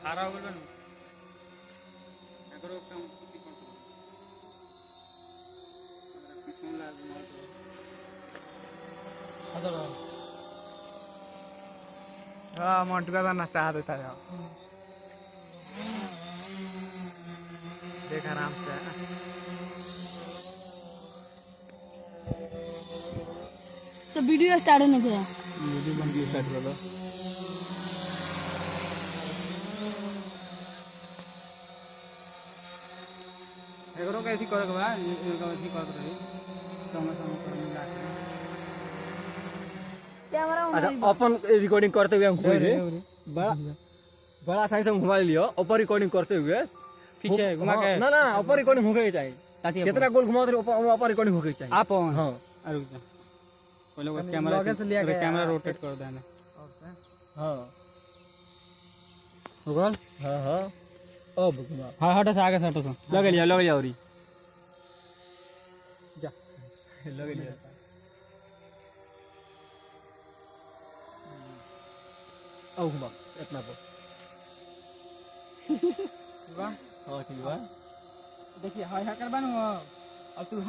हारा हो गया अगर काम की करतो पिछों लाल मार दो हां मोंटू का ना चाह देता है देख आराम से है ना तो वीडियो स्टार्ट होने थे वीडियो बन गई स्टार्ट कर दो एगरो कैसी कर के बा एगरो कैसी कर रही समय समय पर मिला के कैमरा अच्छा अपन रिकॉर्डिंग करते हुए हम कोई रे बड़ा बड़ा साइज से घुमा लियो ऊपर रिकॉर्डिंग करते हुए पीछे घुमा के ना ना ऊपर रिकॉर्डिंग होके चाहिए कितना गोल घुमाओ तो ऊपर रिकॉर्डिंग होके चाहिए आप हां रुक जा पहले वो कैमरा रोटेट कर देना हां हो गल हां हां अब घुमा हां हटो से आगे से हटो से लगे लिया औरी जा लगे लिया अब घुमा इतना को वाह हां ठीक बा देखिए हाय हाकर बनवा अब तू